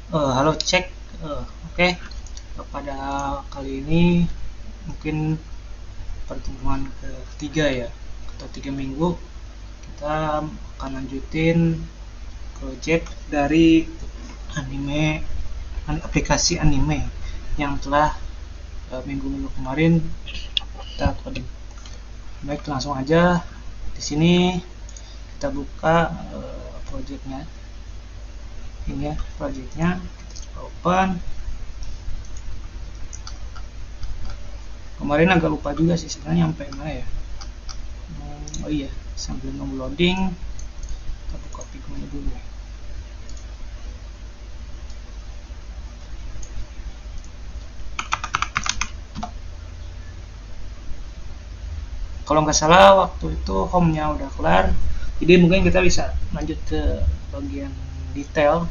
Halo cek. Oke. Pada kali ini mungkin pertemuan ketiga ya, atau 3 minggu kita akan lanjutin project dari anime, aplikasi anime yang telah minggu-minggu kemarin kita coding. Baik, langsung aja. Di sini kita buka projectnya. Ini ya projectnya. Kita open. Kemarin agak lupa juga sih sebenarnya sampai mana ya. Oh iya, sambil nunggu loading kita buka Figma dulu. Kalau nggak salah waktu itu home-nya udah kelar, jadi mungkin kita bisa lanjut ke bagian detail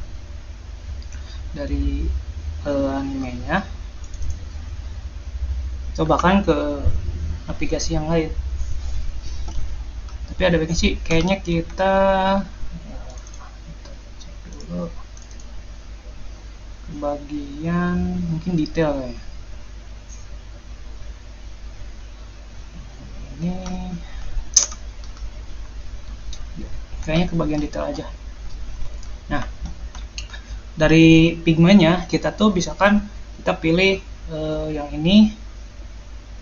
dari animenya, atau bahkan ke aplikasi yang lain. Tapi ada baiknya sih kayaknya kita cek dulu ke bagian mungkin detail ya. Ini kayaknya ke bagian detail aja. Nah, dari pigmentnya kita tuh misalkan kita pilih yang ini,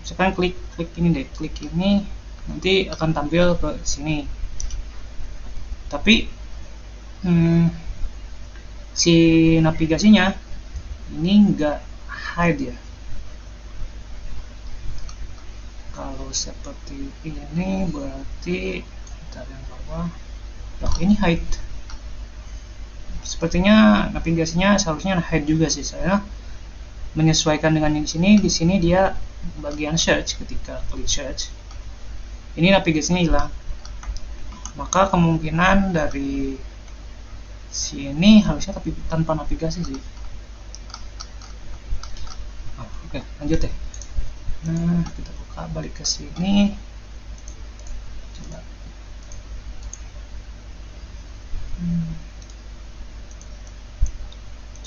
misalkan klik ini deh, klik ini nanti akan tampil ke sini. Tapi si navigasinya ini enggak hide ya. Kalau seperti ini berarti kita yang bawah. Loh, ini hide. Sepertinya navigasinya seharusnya hide juga sih, saya menyesuaikan dengan yang di sini dia bagian search. Ketika klik search ini navigasinya hilang, maka kemungkinan dari sini harusnya tapi tanpa navigasi sih. Oke, lanjut deh. Nah, kita buka balik ke sini, coba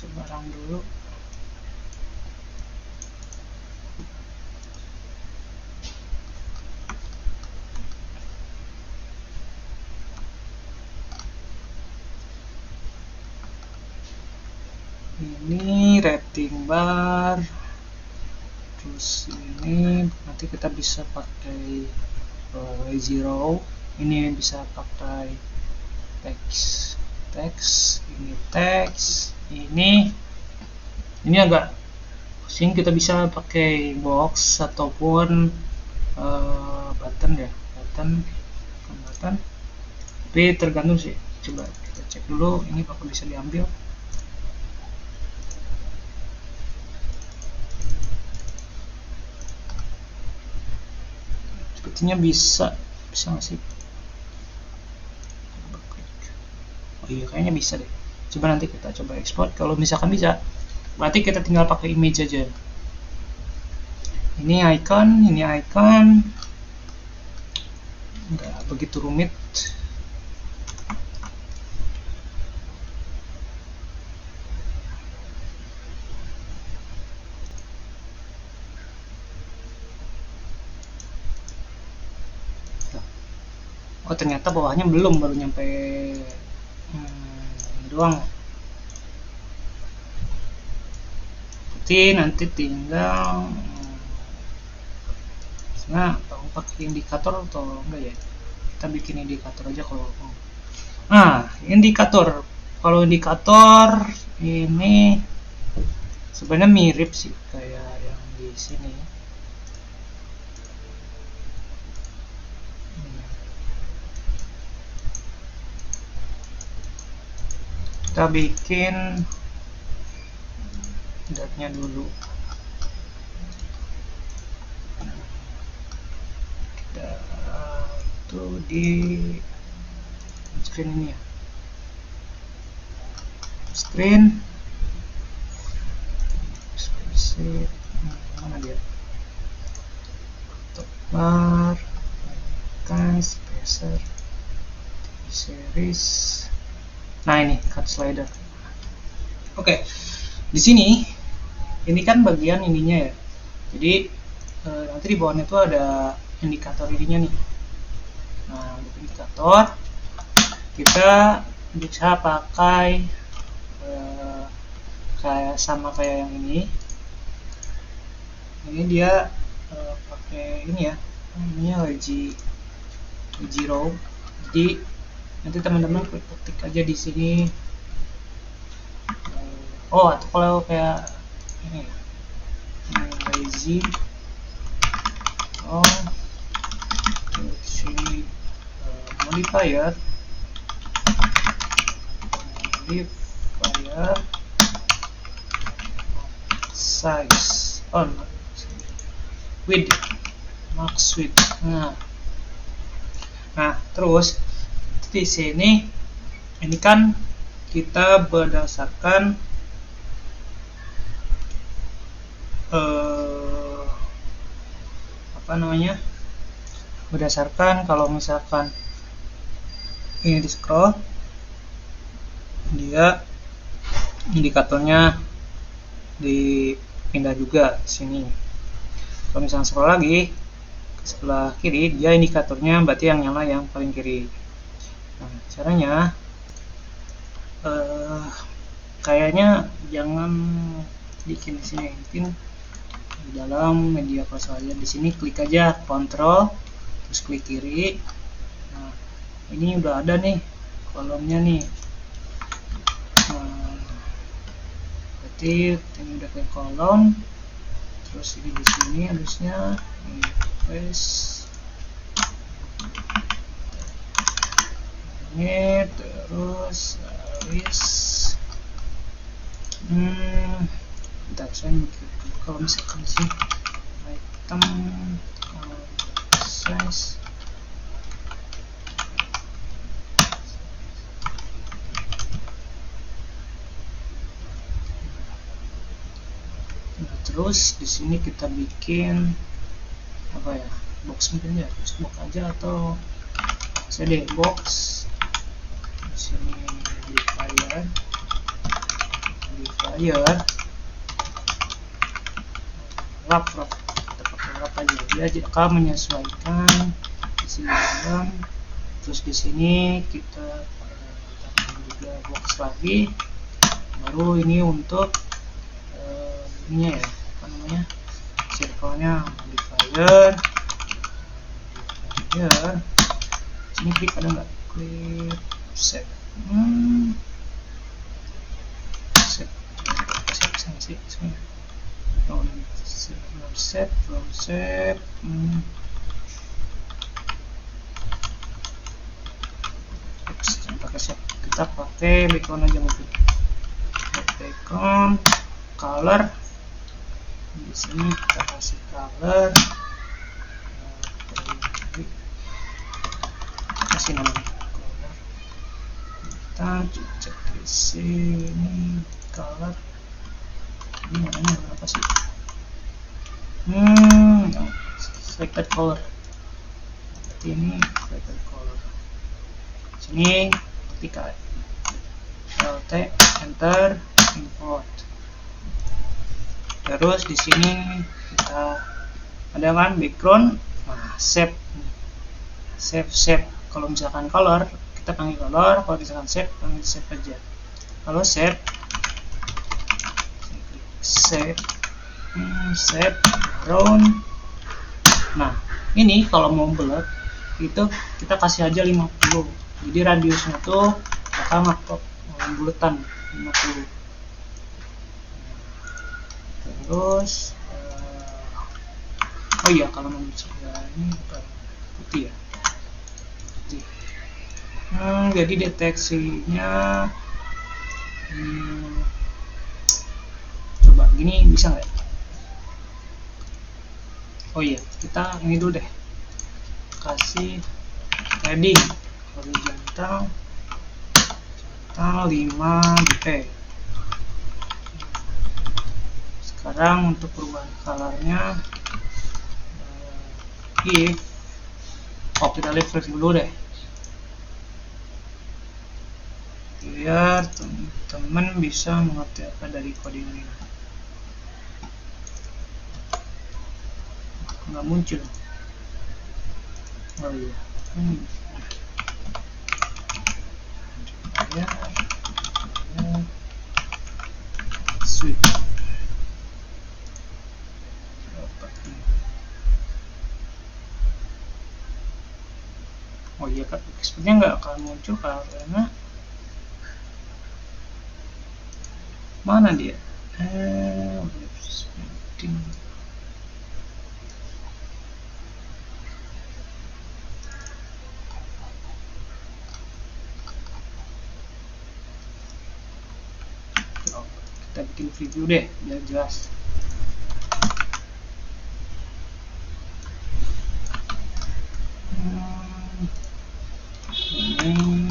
coba run dulu. Ini rating bar, terus ini nanti kita bisa pakai lazy row, ini bisa pakai teks, ini teks, ini agak pusing, kita bisa pakai box ataupun button ya, button, tapi tergantung sih. Coba kita cek dulu ini apakah bisa diambil. Sepertinya bisa nggak sih? Oh iya, kayaknya bisa deh. Coba nanti kita coba export. Kalau misalkan bisa, berarti kita tinggal pakai image aja. Ini icon, nggak begitu rumit. Oh ternyata bawahnya belum, baru nyampe doang. Berarti nanti tinggal tahu pakai indikator atau enggak ya. Kita bikin indikator aja kalau indikator. Kalau indikator ini sebenarnya mirip sih kayak yang di sini. Kita bikin datanya dulu. Kita itu di screen ini ya. Screen mana dia? Top bar, kan spacer, series. Nah ini cut slider. Oke, di sini ini kan bagian ininya ya. Jadi nanti di bawahnya itu ada indikator ininya nih. Nah, untuk indikator kita bisa pakai kayak sama kayak yang ini. Ini dia pakai ini ya, namanya WG row. Jadi nanti teman-teman ketik aja di sini. Oh, atau kalau kayak ini ya, lazy sini modifier size width max width. Nah terus di sini ini kan kita berdasarkan berdasarkan kalau misalkan ini di scroll, dia indikatornya dipindah juga di sini. Kalau misalnya scroll lagi ke sebelah kiri, dia indikatornya berarti yang nyala yang paling kiri. Nah, caranya kayaknya jangan bikin di sini, mungkin di dalam media browser aja. Di sini klik aja kontrol terus klik kiri. Nah, ini udah ada nih kolomnya nih. Nah, berarti ini udah ke kolom. Terus ini di sini harusnya ini paste ini terus list. Bentar, saya mikir kalau misalkan sih item size terus di sini kita bikin apa ya, box mungkin ya, box aja atau saya box. Di sini modifier wrap kita pakai wrap aja, dia akan menyesuaikan di sini dalam. Terus di sini kita tambahkan juga box lagi, baru ini untuk ininya ya, apa namanya, circle-nya modifier. Sini klik ada nggak, klik set set kita pakai background aja mungkin, background color. Di sini kita kasih color, kasih nama color. Kita cek di sini color, ini warnanya berapa sih? Selected color, berarti ini selected color. Sini ketik Alt enter import. Terus di sini kita ada kan background, nah shape. Kalau misalkan color kita panggil color, kalau misalkan shape panggil shape aja. Kalau shape background. Nah ini kalau mau bulat itu kita kasih aja 50, jadi radiusnya tuh bakal ngapok buletan 50. Terus oh iya, kalau mau ini putih ya, putih. Jadi deteksinya coba gini bisa nggak? Oh iya, kita ini dulu deh, kasih padding horizontal 5 dp. Sekarang untuk perubahan colornya if kita refresh dulu deh, biar teman bisa mengerti apa dari coding ini. Nggak muncul. Oh iya, sweet. Oh iya, Kak, sepertinya nggak akan muncul karena mana dia? Kita bikin preview deh biar jelas. Ini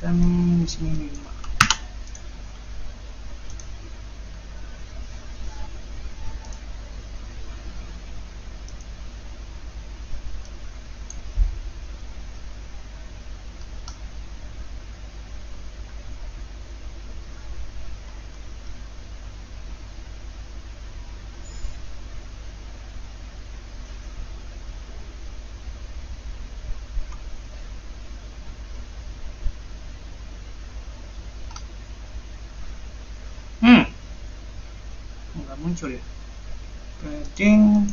kan di sini 5. Nggak muncul ya. Padding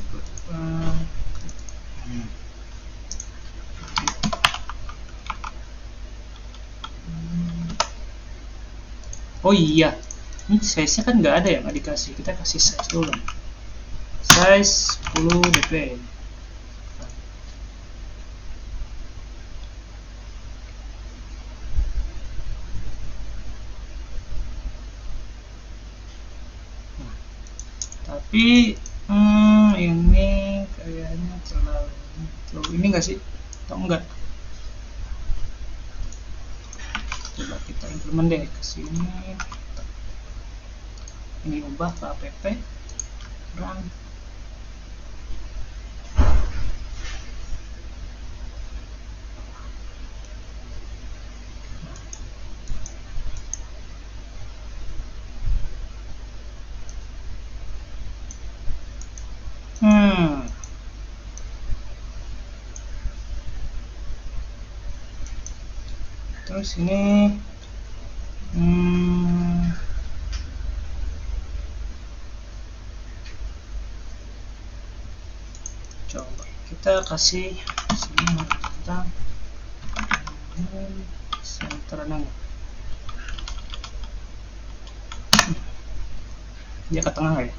oh iya, ini size nya kan nggak ada ya, nggak dikasih. Kita kasih size dulu, size 10 dp. Tapi ini kayaknya terlalu ini enggak sih, atau enggak? Coba kita implement deh ke sini. Ini ubah ke app run. Terus ini coba kita kasih sini tentang center nanya. Dia ke tengah ya.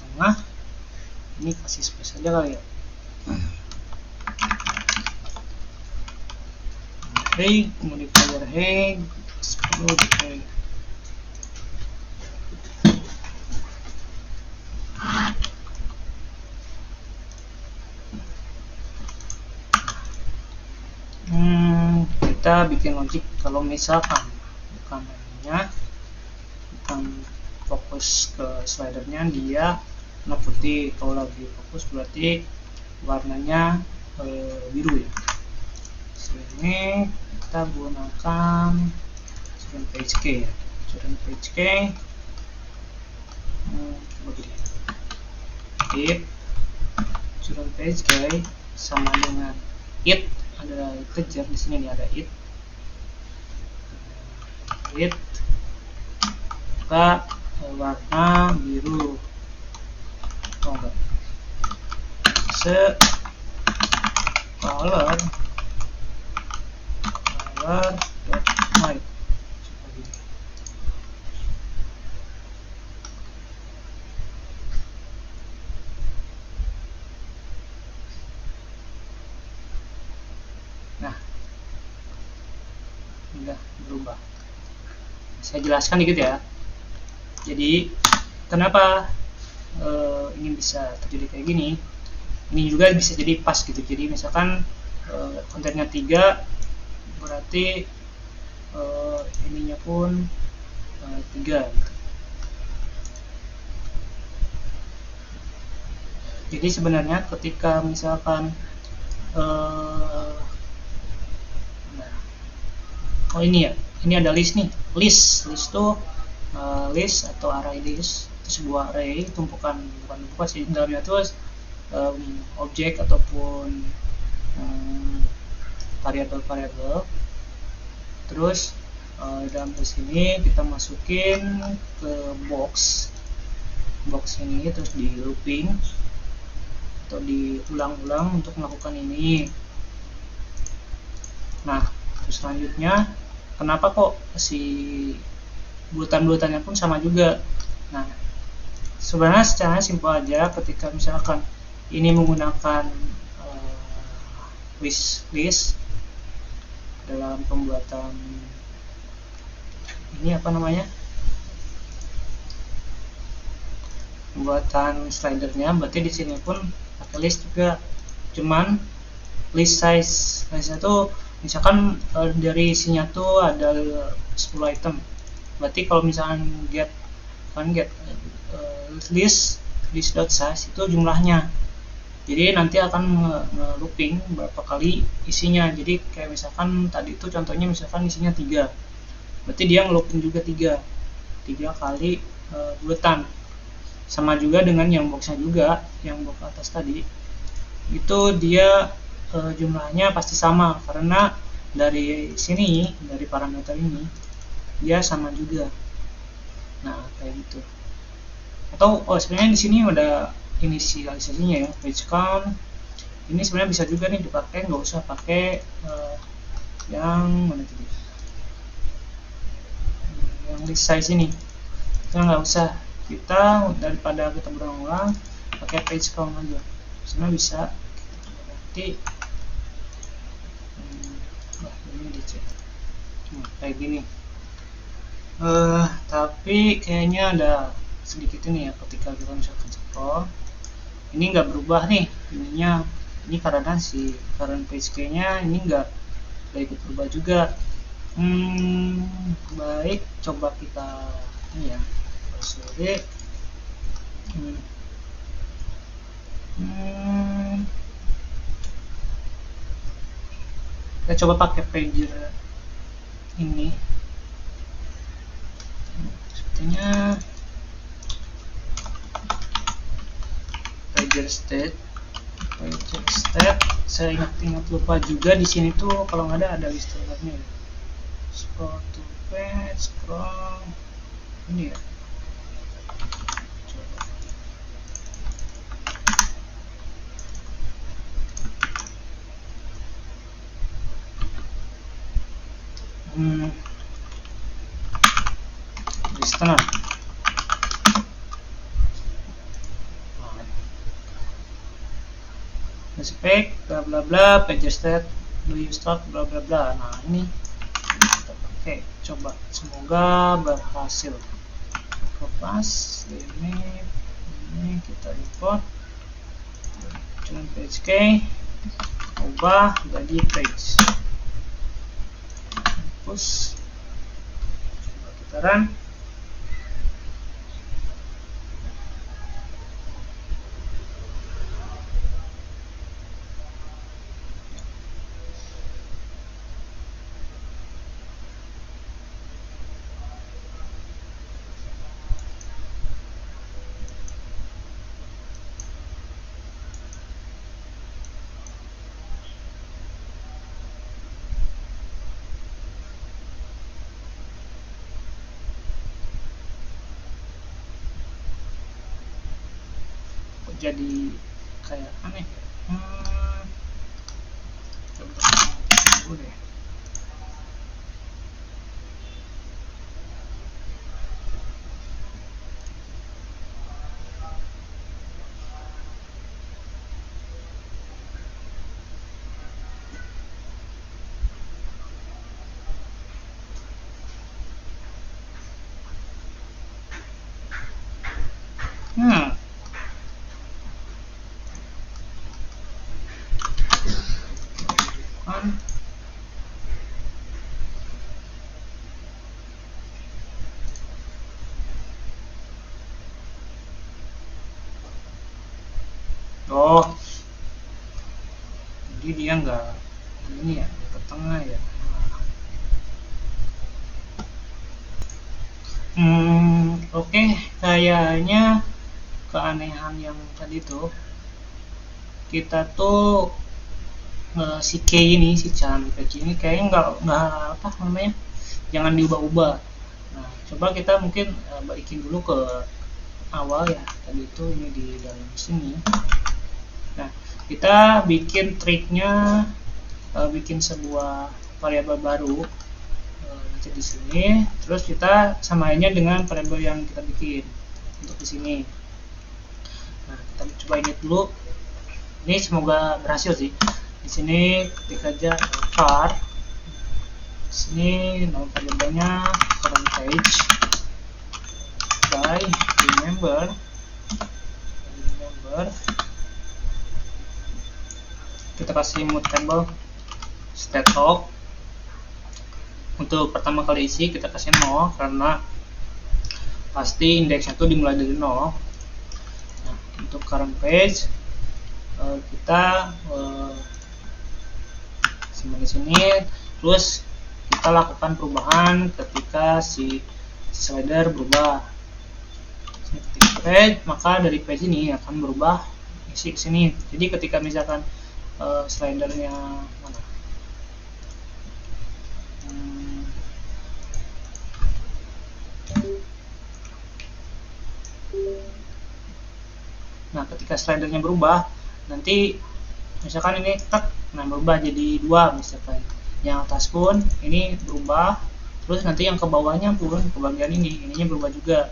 Tengah. Ini kasih space aja kali ya. Hey, modifier hey 10 dp. Kita bikin logic kalau misalkan bukan fokus ke slidernya, dia warna putih. Kalau lagi fokus berarti warnanya biru ya. Sini kita gunakan student page key ya. Student page key begini. If student page key sama dengan it, ada kejar di sini nih, ada it maka warna biru. Oh enggak, color white. Nah, udah berubah. Saya jelaskan dikit ya. Jadi kenapa ini bisa terjadi kayak gini? Ini juga bisa jadi pas gitu. Jadi misalkan kontennya 3, berarti ininya pun 3 gitu. Jadi sebenarnya ketika misalkan oh ini ya, ini ada list nih. List tuh list atau array list itu sebuah array, tumpukan, bukan tumpukan sih, dalamnya tuh objek ataupun variabel-variabel. Terus dalam list ini kita masukin ke box ini, terus di looping atau diulang-ulang untuk melakukan ini. Nah, terus selanjutnya kenapa kok si bulatan-bulatannya pun sama juga? Nah, sebenarnya secara simpel aja, ketika misalkan ini menggunakan list dalam pembuatan ini apa namanya, pembuatan slidernya, berarti di sini pun pakai list juga, cuman list size itu misalkan dari isinya tuh ada 10 item, berarti kalau misalkan get list.size itu jumlahnya, jadi nanti akan nge-looping berapa kali isinya. Jadi kayak misalkan tadi itu contohnya misalkan isinya 3, berarti dia nge-looping juga 3 kali bulatan. Sama juga dengan yang boxnya juga, yang box atas tadi itu dia jumlahnya pasti sama, karena dari sini, dari parameter ini dia sama juga. Nah, kayak gitu. Atau sebenarnya di sini udah inisialisasinya ya, page count. Ini sebenarnya bisa juga nih dipakai, nggak usah pakai yang mana tadi, yang list size ini, kita nggak usah. Kita daripada kita berulang-ulang, pakai page count aja, sebenarnya bisa. Nanti ini dicek kayak gini. Tapi kayaknya ada sedikit ini ya, ketika kita misalkan scroll ini nggak berubah nih ininya, ini karena si current page key-nya ini nggak ikut berubah juga. Baik, coba kita ini ya, sorry. Kita coba pakai pager ini, sepertinya pager state. Saya ingat lupa juga di sini tuh kalau nggak ada listenernya. Scroll to page, scroll ini ya. Listener. Spec bla bla bla, pager state, do you start bla bla bla. Nah, ini kita pakai, coba, semoga berhasil. Kopas limit ini kita import dengan page key, ubah jadi page, hapus, coba kita run. Jadi kayak aneh. Coba deh. jadi dia nggak ini ya, ke tengah ya. Oke, kayaknya keanehan yang tadi tuh kita tuh si K ini, si Chan Page ini kayaknya nggak apa namanya, jangan diubah-ubah. Nah, coba kita mungkin balikin dulu ke awal ya, tadi itu ini di dalam sini. Nah, kita bikin triknya, bikin sebuah variabel baru nanti di sini, terus kita samainnya dengan variabel yang kita bikin untuk di sini. Nah, kita coba init dulu. Ini semoga berhasil sih. Di sini ketik aja var, di sini nama variabelnya current page by remember, kita kasih mutable state of. Untuk pertama kali isi kita kasih 0 karena pasti indeksnya itu dimulai dari 0. Nah, untuk current page kita simpan di sini, terus kita lakukan perubahan ketika si slider berubah. Ketik page, maka dari page ini akan berubah isi ke sini. Jadi ketika misalkan slidernya mana? Nah, ketika slidernya berubah, nanti misalkan ini tak, nah berubah jadi 2 misalkan. Yang atas pun ini berubah, terus nanti yang ke bawahnya pun ke bagian ini, ininya berubah juga.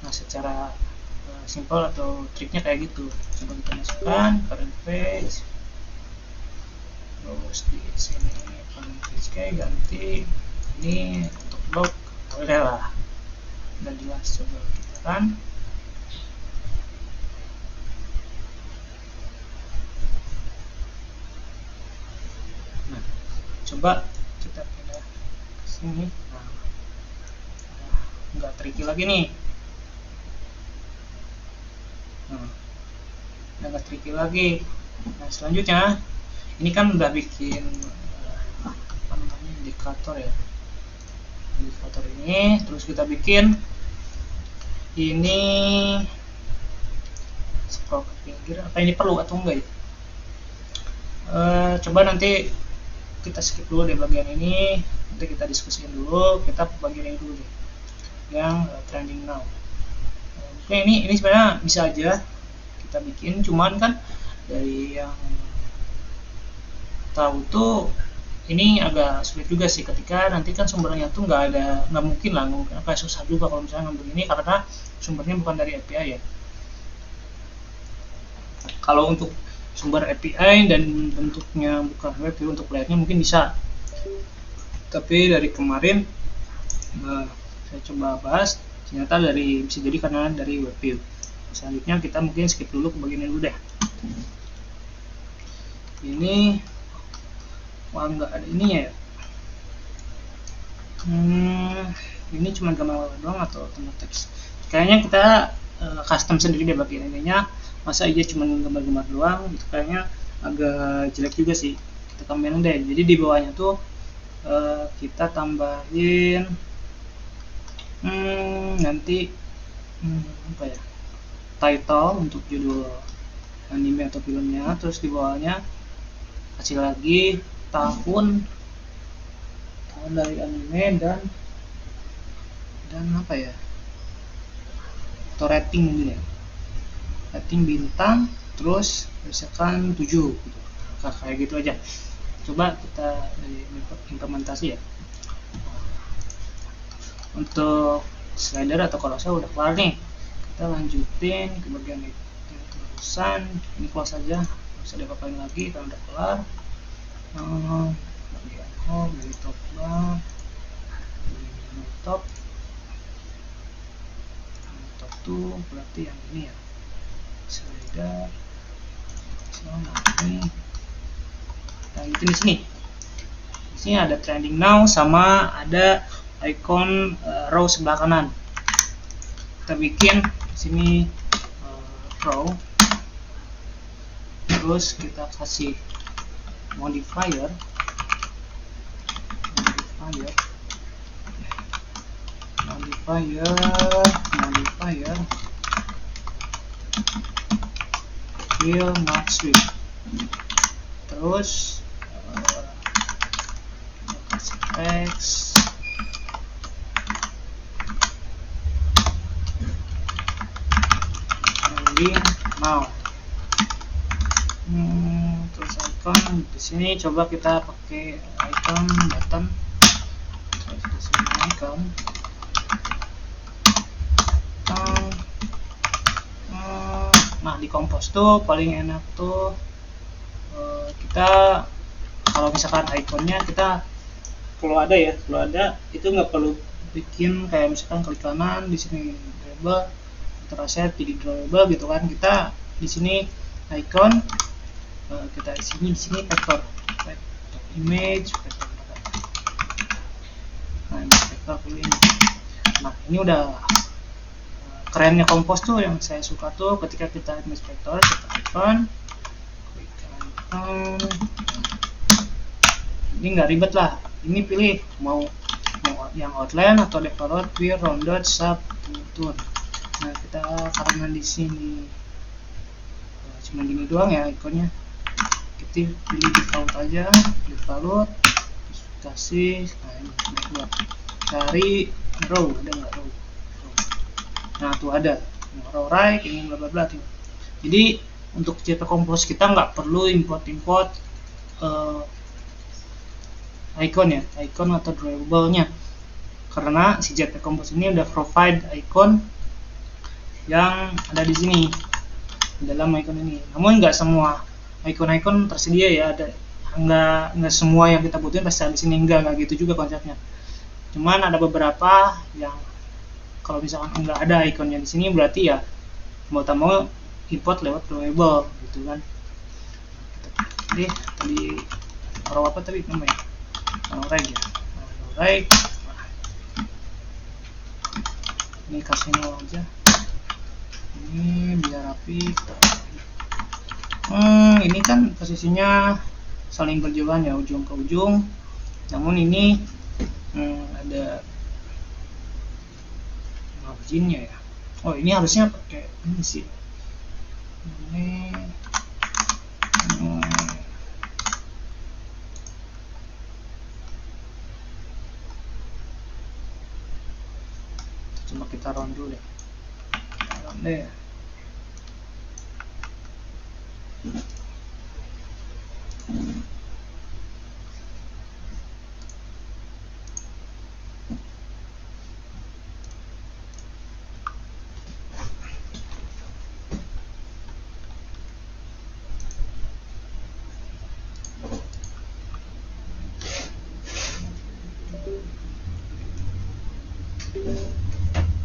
Nah, secara simple atau triknya kayak gitu. Coba kita masukkan current page, terus di sini current page kayak ganti ini untuk blog, boleh lah, udah jelas. Coba kita kan coba kita pindah ke sini. Nah, nggak tricky lagi nih. Nah, udah nggak tricky lagi. Nah, selanjutnya ini kan udah bikin apa namanya, indikator ya, indikator ini. Terus kita bikin ini scroll ke pinggir, apa ini perlu atau enggak ya? Coba nanti kita skip dulu di bagian ini, nanti kita diskusikan dulu. Kita bagian ini dulu deh, yang trending now. Oke, ini sebenarnya bisa aja kita bikin, cuman kan dari yang tahu tuh ini agak sulit juga sih, ketika nanti kan sumbernya tuh nggak mungkin lah, apa susah juga kalau misalnya ngambil ini karena sumbernya bukan dari API ya. Kalau untuk sumber API dan bentuknya bukan web view, untuk layarnya mungkin bisa, tapi dari kemarin saya coba bahas, ternyata bisa jadi karena dari web view. Selanjutnya kita mungkin skip dulu ke bagian ini dulu deh. Ini wah, nggak ada ini ya. Ini cuma gambar doang atau tempat teks? Kayaknya kita custom sendiri deh bagian ininya. Masa aja cuma gambar-gambar doang, itu kayaknya agak jelek juga sih. Kita tambahin deh. Jadi di bawahnya tuh kita tambahin nanti apa ya, title untuk judul anime atau filmnya. Terus di bawahnya kasih lagi tahun dari anime dan apa ya, atau rating mungkin ya, rating bintang, terus misalkan 7 gitu. Kayak gitu aja. Coba kita implementasi ya. Untuk slider atau cursor udah kelar nih, kita lanjutin ke bagian tulisan. Ini close aja, nggak usah diapa-apain lagi karena udah kelar. Bagian home, dari top bar, top tuh berarti yang ini ya, slider. Ini nah, itu di sini. Di sini ada trending now sama ada icon row sebelah kanan. Kita bikin di sini row, terus kita kasih modifier will not switch. Terus X ending now. Terus icon di sini coba kita pakai icon button. Terus di sini icon. Nah, di Compose tuh paling enak tuh kita kalau misalkan ikonnya kita kalau ada itu nggak perlu bikin kayak misalkan klik kanan di sini drawable, terasa jadi drawable gitu kan. Kita di sini icon, kita di sini vector image vector. Nah, ini vector ini. Nah, ini udah kerennya Compose tuh yang saya suka tuh ketika kita image vector, kita icon, klik icon. Ini nggak ribet lah. Ini pilih mau yang outline atau default, wir, rounded, sub, tune. Nah, kita karena di sini cuma gini doang ya ikonnya, kita pilih default aja, default, terus kasih, nah ini cari row, ada nggak row? Nah, tuh ada row right, ini bla bla bla. Jadi untuk JP Compose kita nggak perlu import icon atau drawable-nya, karena si JP Compose ini udah provide icon yang ada di sini dalam icon ini. Namun nggak semua icon tersedia ya, ada nggak semua yang kita butuhin pasti ada di sini, nggak gitu juga konsepnya. Cuman ada beberapa yang kalau misalkan nggak ada ikonnya di sini berarti ya mau tak mau import lewat drawable gitu kan. Jadi tadi row apa tadi namanya? Row right ya. Row right. Ini kasih nol aja. Ini biar rapi. Ini kan posisinya saling berjauhan ya, ujung ke ujung. Namun ini ada marginnya ya. Oh, ini harusnya pakai ini sih. Ini coba kita round dulu deh. Round deh.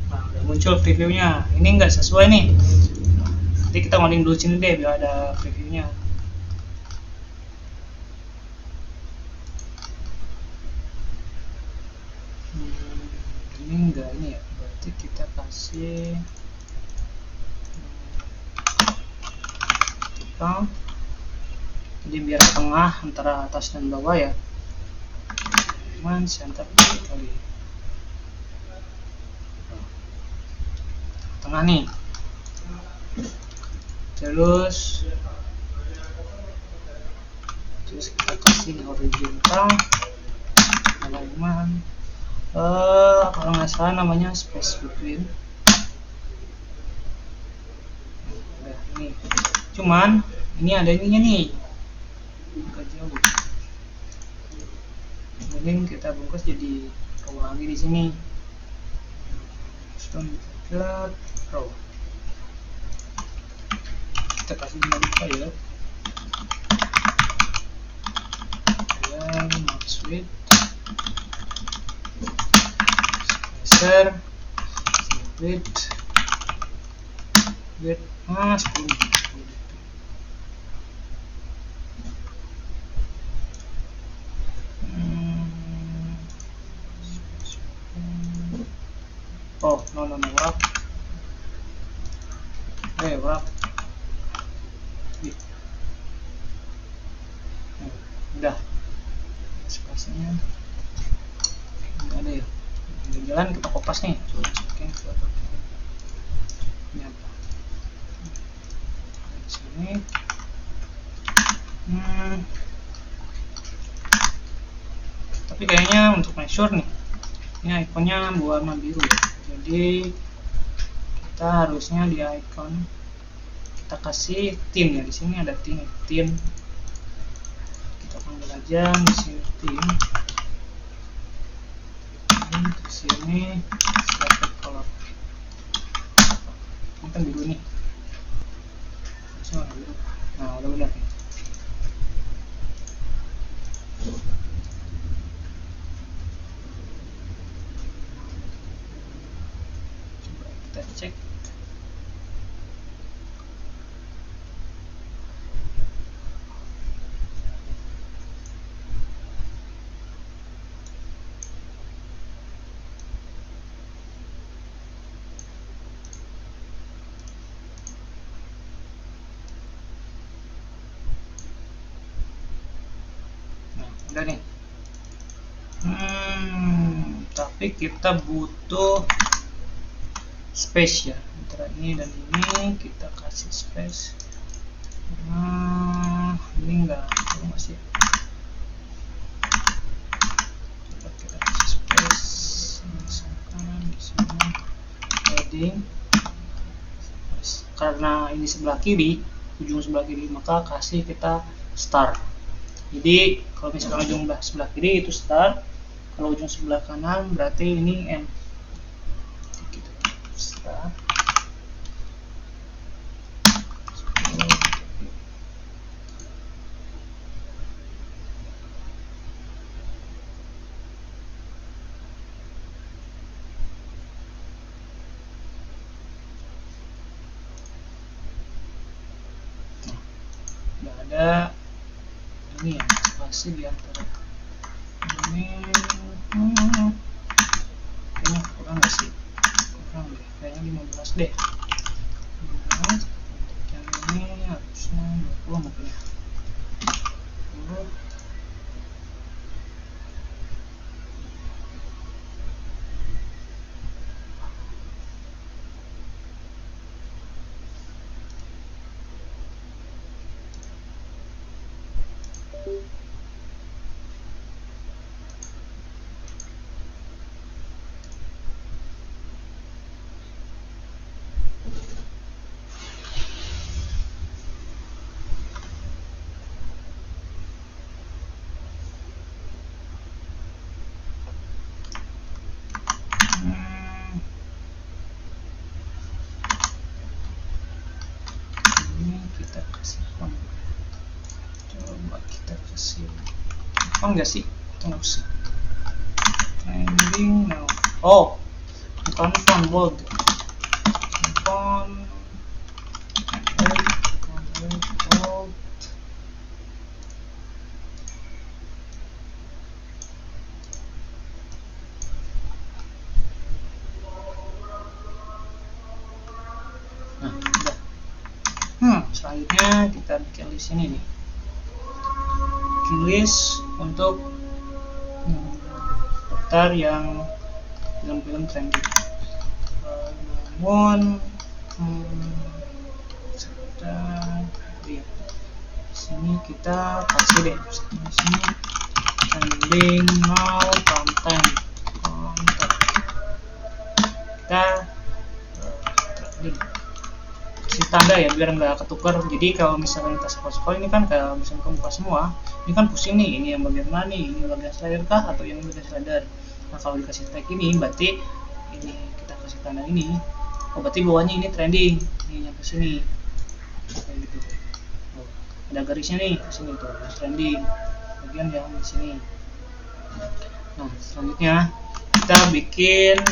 Nah, udah muncul previewnya. Ini nggak sesuai nih. Nanti kita ngoling dulu sini deh biar ada previewnya. Ini enggak ini ya. Berarti kita kasih vertikal. Jadi biar tengah antara atas dan bawah ya. Cuman center kali. Tengah nih. Terus kita kasih horizontal alignment, kalau nggak salah namanya space between. Nah, ini cuman ini ada ininya nih, agak jauh. Mungkin kita bungkus jadi row lagi di sini. Stone dekat row. Kita kasih modifier max width, spacer, width 10. Oh, no, wrap. Wrap. biasanya nggak ada ya. Jalan kita kopas nih, coba cekin ini apa di sini. Tapi kayaknya untuk make sure nih, ini ikonnya berwarna biru ya, jadi kita harusnya di icon kita kasih tin ya. Di sini ada tin, kita panggil aja di sini tin. Di sini select color, ini kan biru nih, nah udah benar nih. Coba kita cek. Udah nih. Tapi kita butuh space ya antara ini dan ini, kita kasih space. Ini enggak masih. Coba kita kasih space, misalkan di sini heading. Karena ini sebelah kiri, ujung sebelah kiri, maka kasih kita start. Jadi kalau misalkan ujung sebelah kiri itu start, kalau ujung sebelah kanan berarti ini end. Kita start. Nggak ada ini ya, spasi di antara ini. Kayaknya kurang nggak sih? Kurang deh, kayaknya 15 deh. 15. Yang ini harusnya 20 mungkin ya. 20. Kita kasih font. Coba kita kasih font nggak sih? Tunggu sih. Trending now. Oh, bukan font bold. Font bold. Selanjutnya kita bikin list ini nih, bikin list untuk daftar yang film-film trending. Namun di sini kita kasih deh di sini trending now content. Kita kasih tanda ya biar nggak ketukar. Jadi kalau misalkan kita scroll ini kan kalau misalkan kebuka semua, ini kan pusing nih, ini yang bagian mana nih, ini bagian slider kah atau yang bagian slider. Nah kalau dikasih tag ini berarti ini kita kasih tanda ini, oh berarti bawahnya ini trending, ini yang ke sini kayak gitu. Oh, ada garisnya nih ke sini tuh trending bagian yang di sini. Nah selanjutnya kita bikin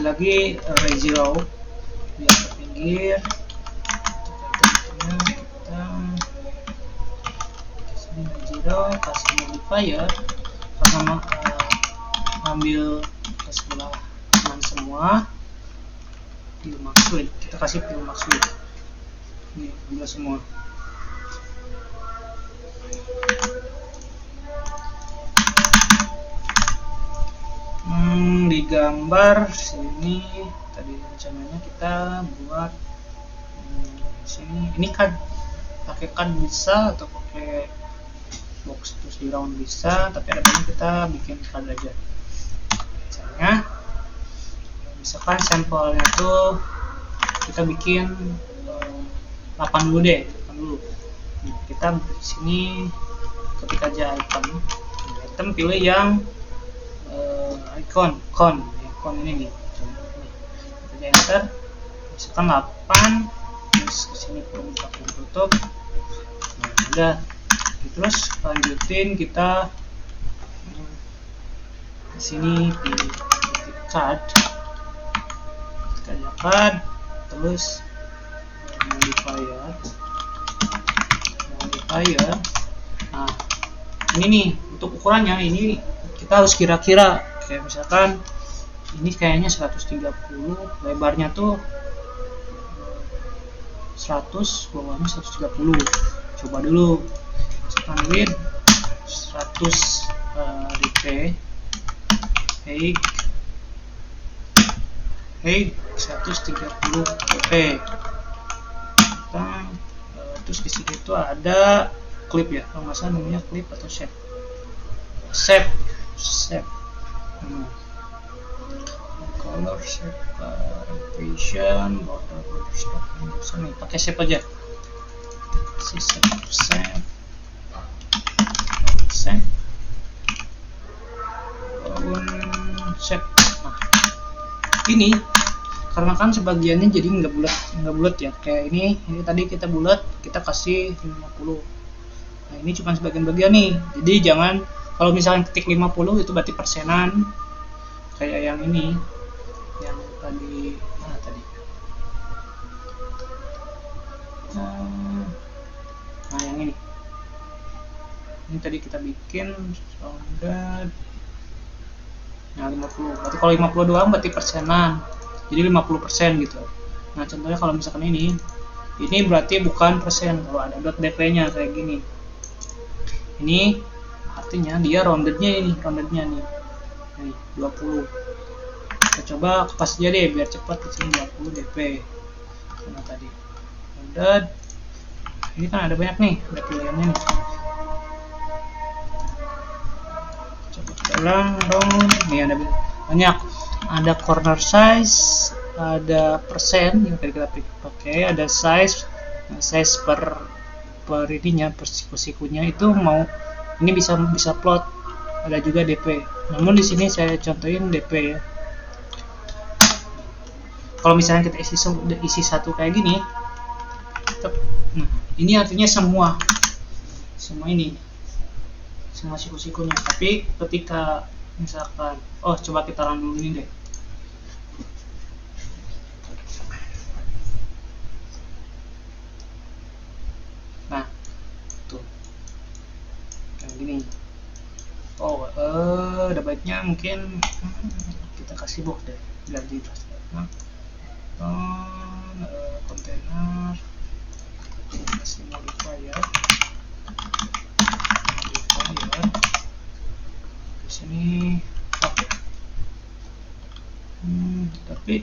lagi rezero biar ke pinggir. Kita kasih rezero, kasih modifier karena ambil ke sebelah kanan semua. Fill max width, kita kasih fill max width ini ambil semua. gambar sini tadi rencananya kita buat sini. Ini kan pakai kan bisa atau pakai box terus di round bisa, tapi ada baiknya kita bikin card aja. Misalnya misalkan sampelnya tuh kita bikin 8 dulu deh, 8 dulu. Nah, kita di sini ketika aja item pilih yang icon ini nih. Kita enter, misalkan 8, terus kesini perlu tutup. Nah, udah. Terus lanjutin kita di sini pilih card, terus modifier. Nah, ini nih untuk ukurannya, ini kita harus kira-kira kayak misalkan ini kayaknya 130, lebarnya tuh 100, bawahnya 130. Coba dulu misalkan width 100 dp, height 130 dp. Terus di situ itu ada clip ya, kalau nggak salah namanya clip atau shape. Color, shape, variation, border stock, nih pakai shape aja. Shape. Nah, ini karena kan sebagiannya jadi nggak bulat ya, kayak ini tadi kita bulat, kita kasih 50. Nah, ini cuma sebagian-bagian nih, jadi jangan kalau misalnya ketik 50 itu berarti persenan, kayak yang ini yang tadi nah yang ini tadi kita bikin rounded. Nah 50, berarti kalau 50 doang berarti persenan, jadi 50% gitu. Nah contohnya kalau misalkan ini berarti bukan persen, kalau ada dot dp nya kayak gini, ini artinya dia roundednya nih 20. Kita coba kepas aja deh biar cepat, di sini 20 dp karena tadi rounded. Ini kan ada banyak nih, ada pilihannya nih. Coba kita ulang dong, nih ada banyak, ada corner size, ada persen yang tadi kita pakai, ada size per ininya, per siku-sikunya itu mau ini bisa plot, ada juga dp. Namun di sini saya contohin dp ya. Kalau misalnya kita isi satu kayak gini, nah ini artinya semua ini semua siku-sikunya. Tapi ketika misalkan coba kita run dulu ini deh. Nah tuh kayak gini. Ada baiknya mungkin kita kasih box deh biar jelas. Kontainer kasih modifier di sini tapi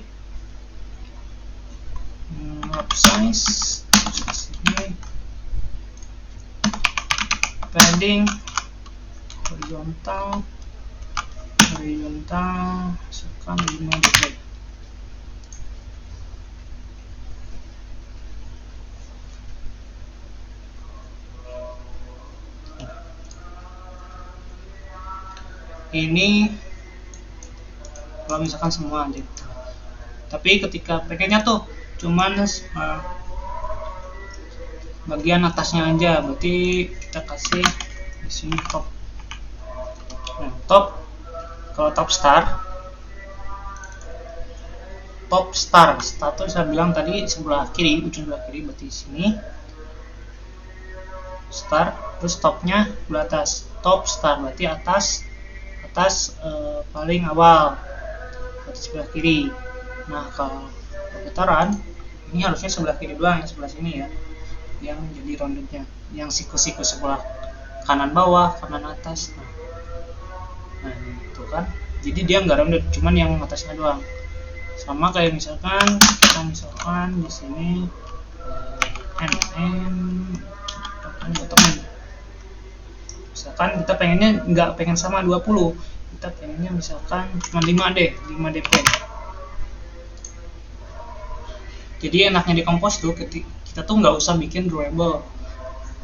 map size di sini, padding horizontal sekarang 5 dp. Ini kalau misalkan semua aja, tapi ketika pengennya tuh cuman bagian atasnya aja, berarti kita kasih di sini top. Nah top, kalau top star tuh saya bilang tadi sebelah kiri, ujung sebelah kiri, berarti di sini star, terus topnya sebelah atas, top star berarti atas paling awal, berarti sebelah kiri. Nah kalau putaran ini harusnya sebelah kiri doang, yang sebelah sini ya yang jadi roundednya, yang siku-siku sebelah kanan bawah, kanan atas. Nah itu kan jadi dia nggak rounded, cuman yang atasnya doang. Sama kayak misalkan di sini misalkan kita pengennya nggak pengen sama 20, kita pengennya misalkan cuma 5D pen. Jadi enaknya di Compose tuh kita tuh nggak usah bikin drawable,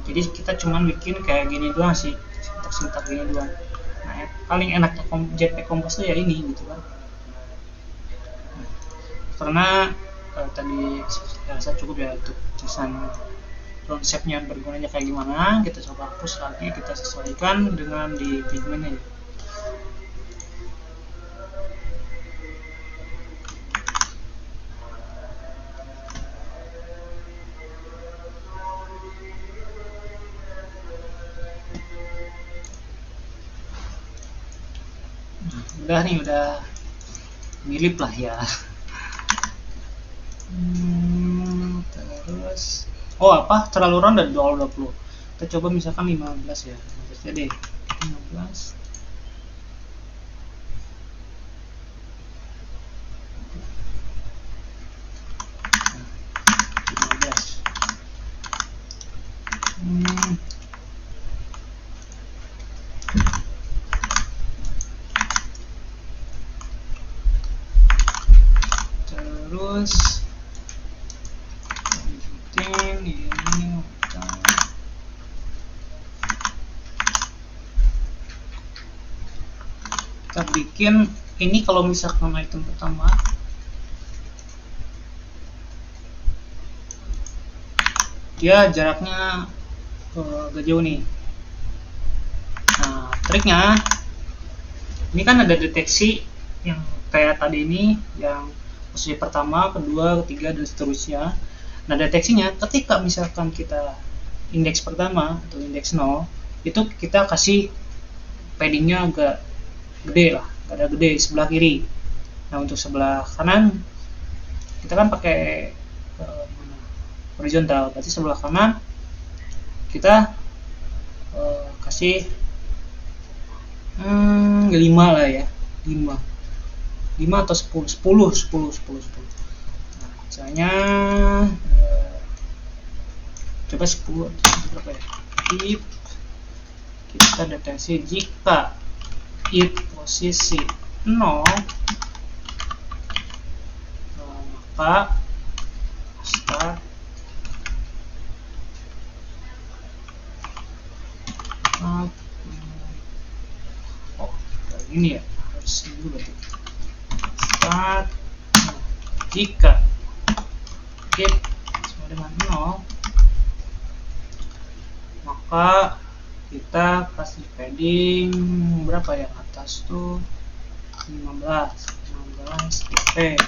jadi kita cuma bikin kayak gini doang sih, sintak gini doang. Nah, paling enaknya JPEG Compose tuh ya ini gitu kan. Karena tadi saya cukup ya untuk desain konsepnya bergunanya kayak gimana. Kita coba hapus lagi, kita sesuaikan dengan di pigmentnya. Udah nih, udah mirip lah ya. Terus apa terlalu round dari 20, kita coba misalkan 15 ya, 15 jadi 15. Terus ini kita bikin ini. Kalau misalkan item pertama dia jaraknya agak jauh nih. Nah, triknya ini kan ada deteksi yang kayak tadi ini, yang posisi pertama, kedua, ketiga, dan seterusnya. Nah, deteksinya ketika misalkan kita indeks pertama atau indeks 0, itu kita kasih paddingnya agak gede lah, agak gede sebelah kiri. Nah, untuk sebelah kanan kita kan pakai horizontal, berarti sebelah kanan kita kasih 5 lah ya, 5 atau 10. Nah, misalnya coba 10 atau berapa ya. If kita deteksi jika if posisi 0, maka start kayak gini ya, harus dulu berarti start. Jika if sama dengan 0, maka kita kasih padding berapa ya, atas tuh 15 dp.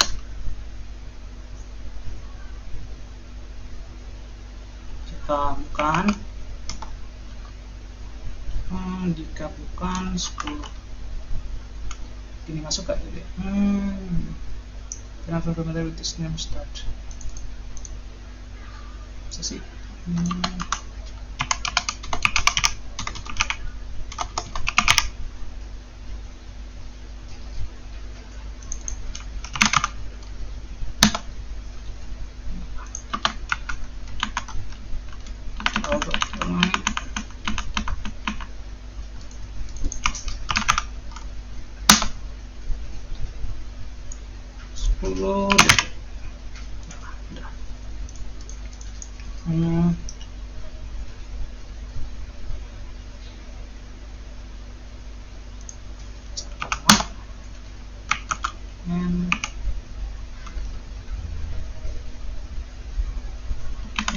Jika bukan 10, ini masuk gak jadi kenapa familiar with this name start bisa sih.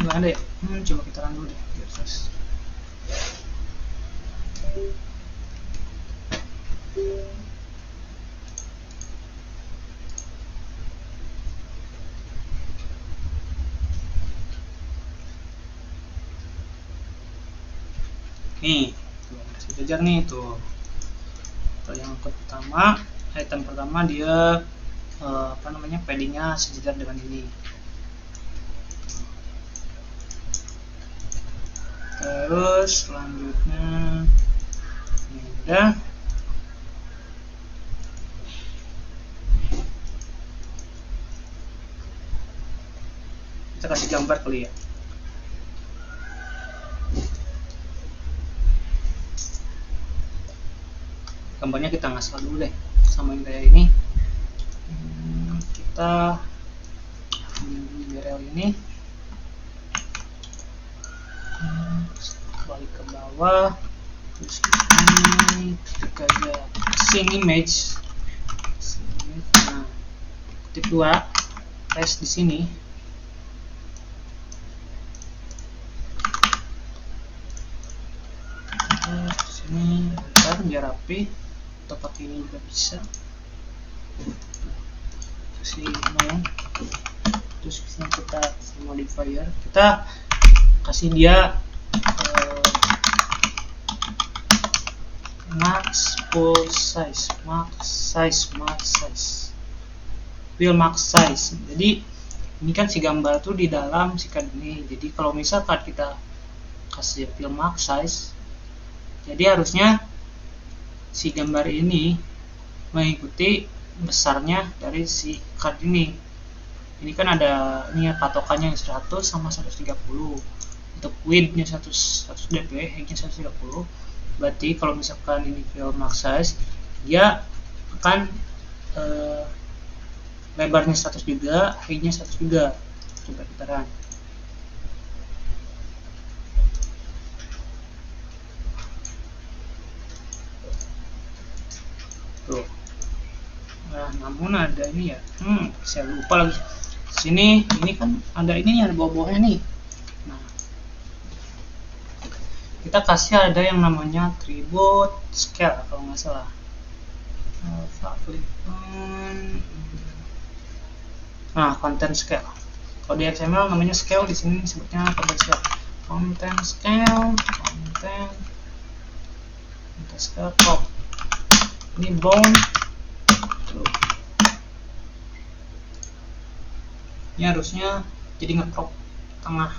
Nggak ada ya, coba kita run dulu deh biar fast. Nih, masih kejar nih tuh. Yang pertama, item pertama dia paddingnya sejajar dengan ini. Terus selanjutnya ini udah. si gambar kali ya. Gambarnya kita ngasal dulu deh, samain kayak ini. Kita URL ini balik ke bawah, terus ini ketik aja scene image. Nah, ketik 2, paste di sini. Sini bentar biar rapi, atau pakai ini juga bisa. Terus ini, terus kita modifier, kita kasih dia max full size, max size, fill max size. Jadi ini kan si gambar tuh di dalam si card ini. Jadi kalau misalkan kita kasih fill max size, jadi harusnya si gambar ini mengikuti besarnya dari si card ini. Ini kan ada ini ya, patokannya 100 sama 130. Untuk width-nya 100 dp, height-nya 130. Berarti kalau misalkan ini fill max size, dia akan lebarnya 100 juga, height-nya 100 juga. Coba kita run. Tuh. Nah, namun ada ini ya, saya lupa lagi. Sini ini kan ada ini yang bawah-bawahnya nih. Nah, kita kasih ada yang namanya attribute scale kalau nggak salah. Nah, content scale. Kalau di XML namanya scale, di sini disebutnya content scale. Content scale, content scale top. Ini bound. Ini harusnya jadi nge-crop tengah.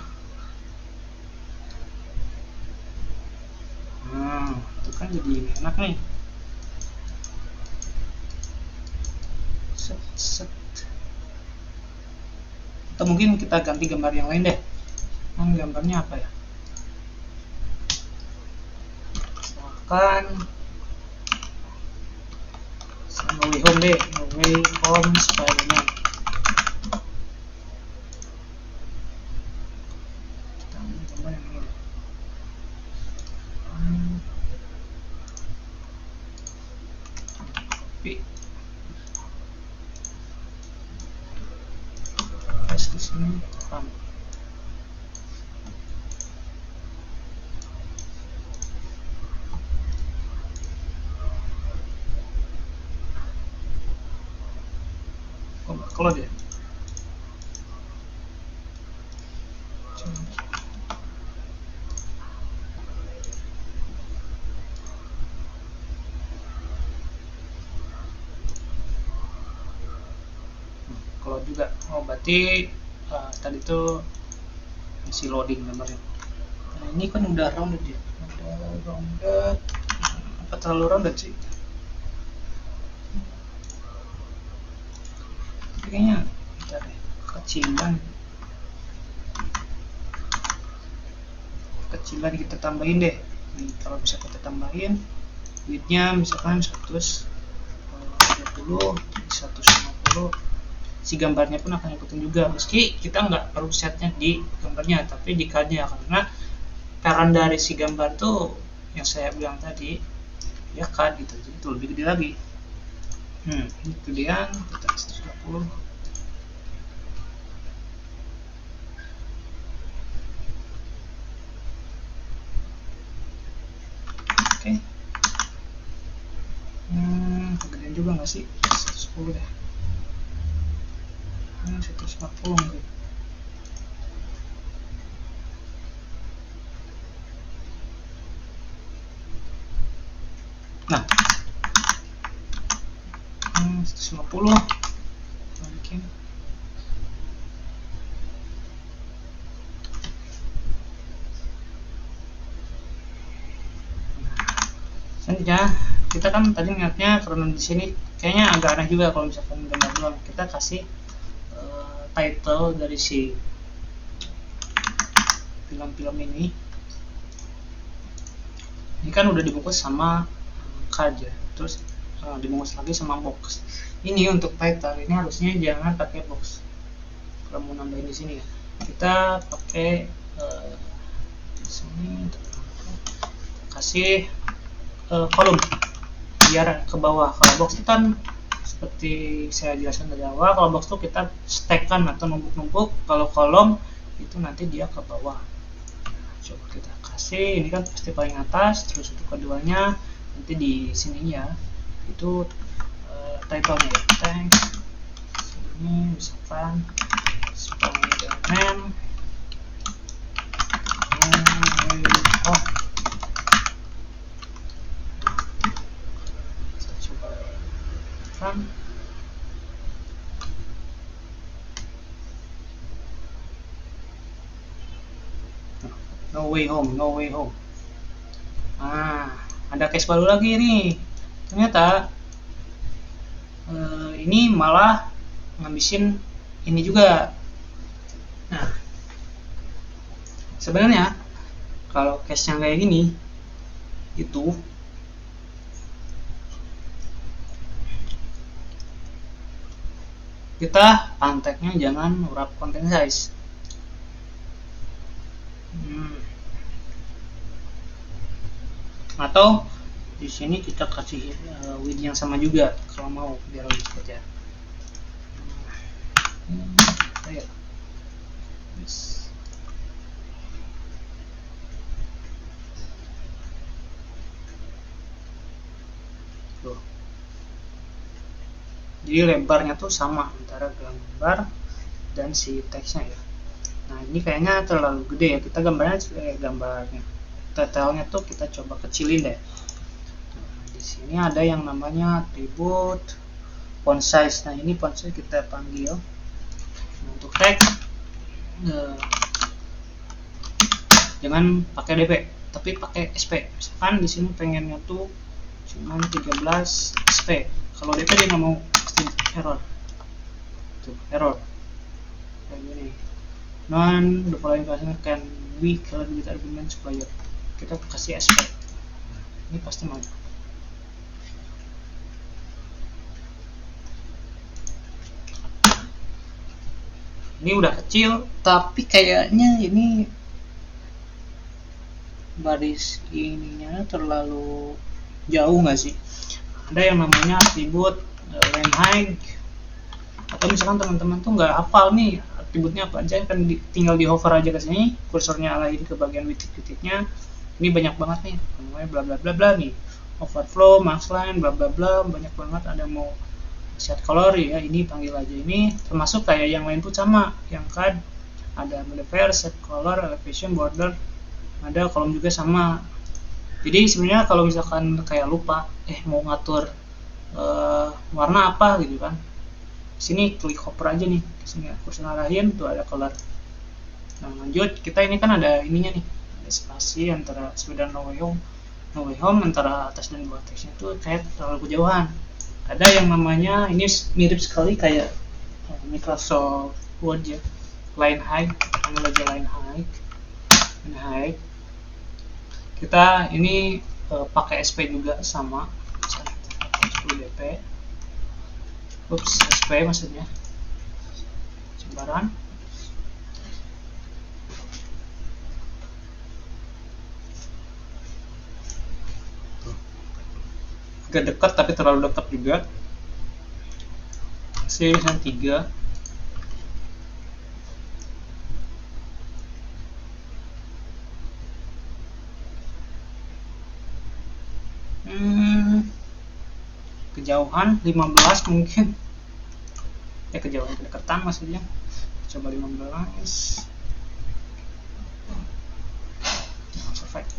Itu kan jadi enak nih. Set. Atau mungkin kita ganti gambar yang lain deh. Gambarnya apa ya? Misalkan Away Home deh, Away Home Spider-Man. Kita ambil gambar yang ini. Copy. Paste di sini. Kalau dia kalau juga, berarti tadi tuh masih loading gambarnya. Nah, ini kan udah rounded ya, apa terlalu rounded sih? Kayaknya kecilan kita tambahin deh. Nih, kalau bisa kita tambahin width-nya misalkan 130, 150. Si gambarnya pun akan ikutin juga, meski kita nggak perlu setnya di gambarnya, tapi di card-nya, karena parent dari si gambar tuh yang saya bilang tadi ya card gitu, jadi itu lebih gede lagi. Ini gedean, kita 120. Oke. Kegedean juga nggak sih? 110 deh. 140 mungkin. Nah, 150 mungkin. Selanjutnya kita kan tadi niatnya karena di sini kayaknya agak aneh juga kalau misalkan gambar doang. Kita kasih title dari si film-film ini kan udah dibungkus sama card ya, terus dibungkus lagi sama box. Ini untuk title ini harusnya jangan pakai box. Kalau mau nambahin di sini ya, kita pakai di sini kasih kolom biar ke bawah. Kalau box itu kan seperti saya jelaskan dari awal, kalau box itu kita stackkan atau numpuk-numpuk, kalau kolom itu nanti dia ke bawah. Coba kita kasih, ini kan pasti paling atas, terus untuk keduanya nanti di sininya itu title-nya ya, thanks. Ini misalkan Spider-Man kita coba kan No Way Home. Ada case baru lagi nih. Ternyata ini malah ngabisin ini juga. Nah, sebenarnya kalau case yang kayak gini itu kita konteknya jangan wrap content size. Atau di sini kita kasih width yang sama juga kalau mau biar lebih cepat ya. Tuh. Jadi lebarnya tuh sama antara gambar dan si teksnya ya. Nah ini kayaknya terlalu gede ya, kita gambarnya detailnya tuh kita coba kecilin deh. Nah, di sini ada yang namanya atribut font size. Nah ini font size kita panggil. Nah, untuk teks jangan pakai DP tapi pakai SP. Misalkan di sini pengennya tuh cuma 13 SP, kalau DP dia nggak mau, pasti error. Tuh error kayak gini. Non the following classroom can be colored with argument supplier. Kita kasih SP, ini pasti mau. Ini udah kecil tapi kayaknya ini baris ininya terlalu jauh nggak sih? Ada yang namanya atribut line height, atau misalkan teman-teman tuh nggak hafal nih atributnya apa aja, kan tinggal di hover aja ke sini, kursornya arahin ke bagian titik-titiknya. Ini banyak banget nih, namanya bla bla bla bla nih, overflow, max line, bla bla bla, banyak banget. Ada mau set color ya, ini panggil aja ini, termasuk kayak yang lain pun sama, yang kan ada modifier, set color, elevation, border, ada kolom juga sama. Jadi sebenarnya kalau misalkan kayak lupa mau ngatur warna apa gitu kan, sini klik hover aja nih, sini kursor arahin tuh ada color. Nah lanjut, kita ini kan ada ininya nih, ada spasi antara sepeda No Way Home antara atas dan bawah teksnya itu kayak terlalu kejauhan. Ada yang namanya, ini mirip sekali kayak Microsoft Word ya, line height, panggil aja line height. Kita ini pakai SP juga sama, misalnya kita pakai 10 dp, SP maksudnya sebaran. Agak dekat tapi terlalu dekat juga. Series yang 3. Kejauhan 15 mungkin. Kejauhan kedekatan maksudnya. Coba 15. Perfect.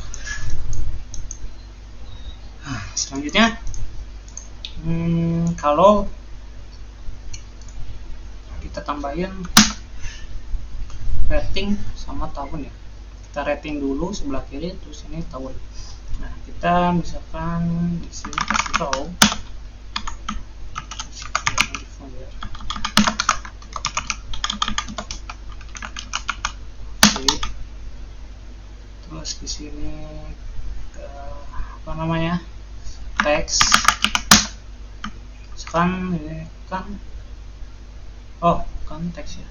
Selanjutnya kalau kita tambahin rating sama tahun ya, kita rating dulu sebelah kiri, terus ini tahun. Nah kita misalkan di sini kasih tahu terus di sini apa namanya, teks kan, ini kan, oh kan teks ya.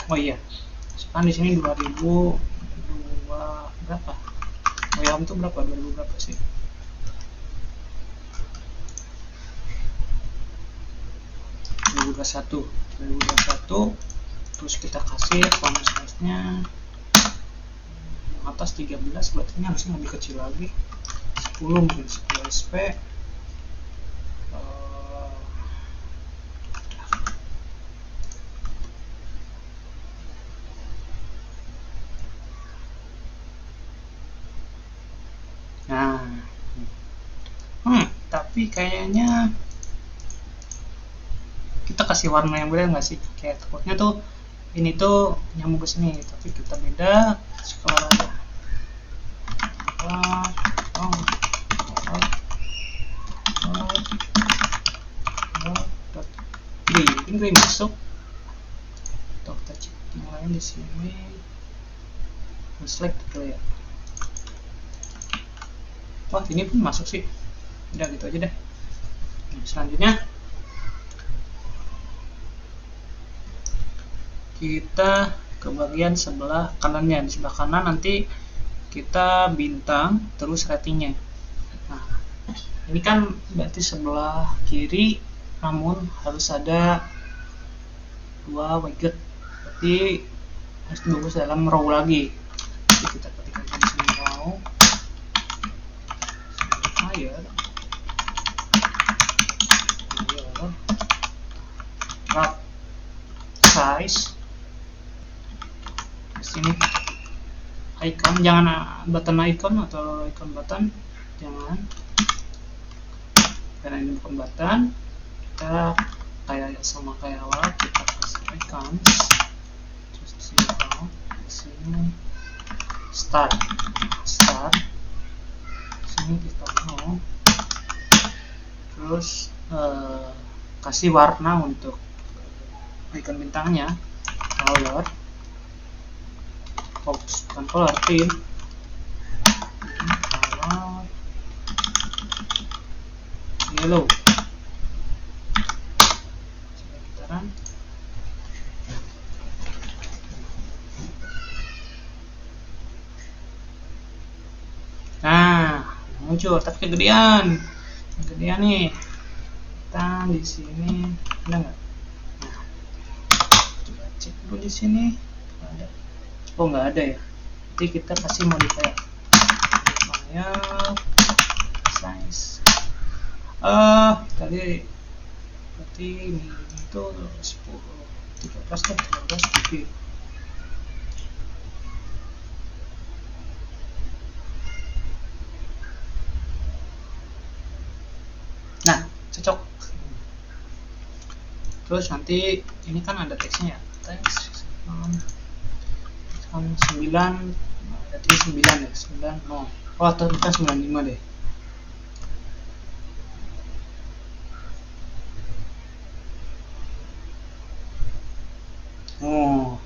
Oh iya, kan di sini 2002 berapa? Oh ya, itu berapa? 2000 berapa sih? 2021. Terus kita kasih font size-nya yang atas 13, berarti ini harusnya lebih kecil lagi. 10 mungkin, 10 sp. Nah, tapi kayaknya kita kasih warna yang beda nggak sih? Kayak takutnya tuh ini tuh nyambung ke sini, tapi kita beda color aja. Ini gray masuk. Atau kita cek yang lain di sini. Select gitu ya. Wah, ini pun masuk sih. Udah gitu aja deh. Selanjutnya kita ke bagian sebelah kanannya. Di sebelah kanan nanti kita bintang terus ratingnya. Nah, ini kan berarti sebelah kiri, namun harus ada 2 widget, berarti harus dibagus dalam row lagi. Jadi kita ketikkan di sini row wrap size. Di sini icon, jangan button icon atau icon button, jangan, karena ini bukan button. Kita kayak sama kayak awal, kita kasih icons, terus di sini row, di sini start, di sini kita mau terus kasih warna untuk icon bintangnya, color, bukan color, theme, color yellow. Nah, muncul, tapi kegedean nih. Kita di sini ada nggak? Nah, coba cek dulu di sini. Ada. Oh, nggak ada ya. Jadi kita kasih modifier size. Tadi berarti ini itu 10, 13 kan, 13 dp. Nah, cocok. Terus nanti ini kan ada teksnya ya, teks 9, berarti 9 ya, 9 no. Oh, atau kita 95 deh. Oh,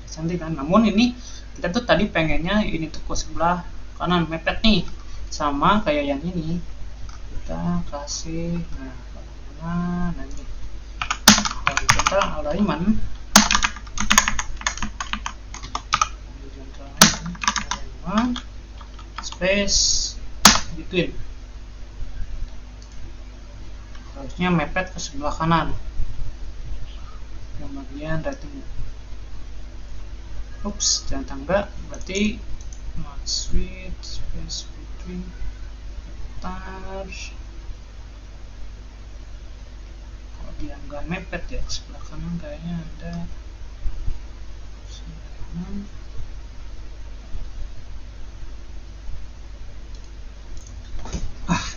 cantik kan? Namun ini kita tuh tadi pengennya ini tuh ke sebelah kanan, mepet nih, sama kayak yang ini. Kita kasih, nah ini horizontal alignment, space between, harusnya mepet ke sebelah kanan yang bagian ratingnya. Ups, jangan tangga, berarti max width, space between, stars. Kalau dia nggak mepet ya ke sebelah kanan, kayaknya ada sebelah kanan.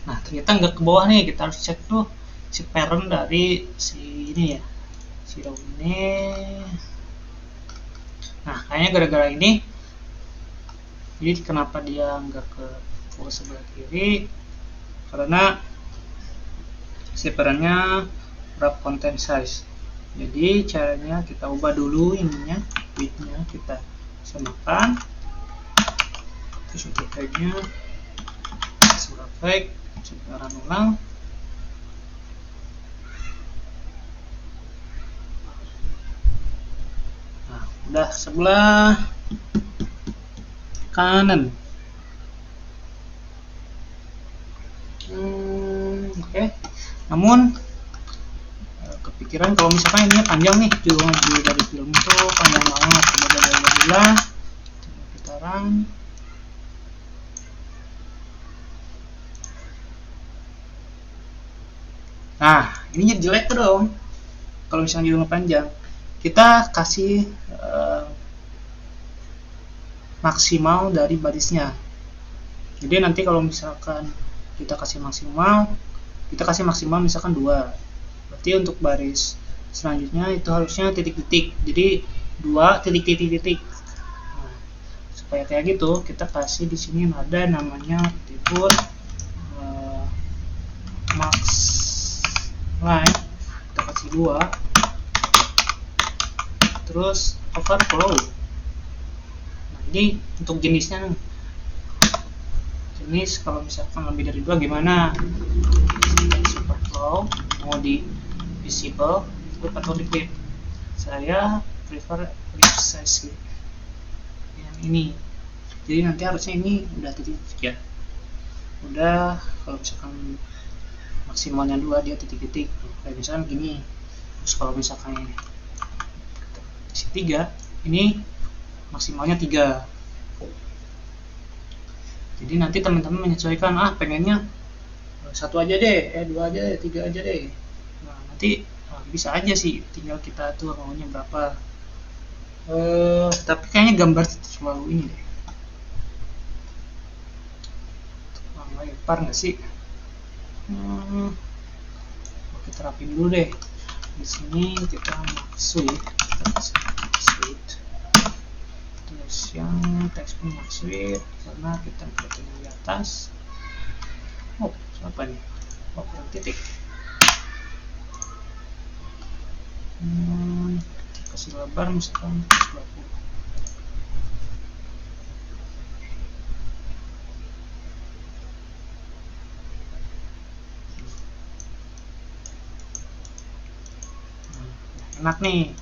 Nah, ternyata nggak ke bawah nih. Kita harus cek tuh si parent dari si ini ya, si row ini. Nah, kayaknya gara-gara ini, jadi kenapa dia nggak ke sebelah kiri, karena si parentnya wrap content size. Jadi caranya kita ubah dulu ininya, kan, terus untuk tag-nya surat tag sekarang ulang. Nah, udah sebelah kanan. Oke. Namun kepikiran kalau misalkan ini panjang nih, juga dari film itu panjang banget, bla putaran. Nah, ini jadi jelek tuh dong kalau misalnya judulnya panjang. Kita kasih maksimal dari barisnya. Jadi nanti kalau misalkan kita kasih maksimal misalkan 2. Berarti untuk baris selanjutnya itu harusnya titik-titik. Jadi 2 titik-titik-titik. Nah, supaya kayak gitu, kita kasih di sini ada namanya titik max line, kita kasih 2. Terus overflow. Nah, ini untuk jenisnya nih. Jenis kalau misalkan lebih dari 2 gimana? Overflow mau di visible flip atau di flip. Saya prefer flip size yang ini. Jadi nanti harusnya ini udah titik-titik ya. Udah, kalau misalkan maksimalnya 2 dia titik-titik. Kayak misalkan gini. Terus kalau misalkan isi 3, ini maksimalnya 3. Jadi nanti teman-teman menyesuaikan, pengennya 1 aja deh, 2 aja deh, 3 aja deh. Nah, nanti bisa aja sih, tinggal kita atur maunya berapa. Tapi kayaknya gambar selalu ini deh. Lempar nggak sih? Oke, terapin dulu deh. Di sini kita maksud terus yang teks pun maksud karena kita buatin di atas. Oh, apa nih? Oh, kurang titik. Kasih lebar misalkan 20. Enak nih.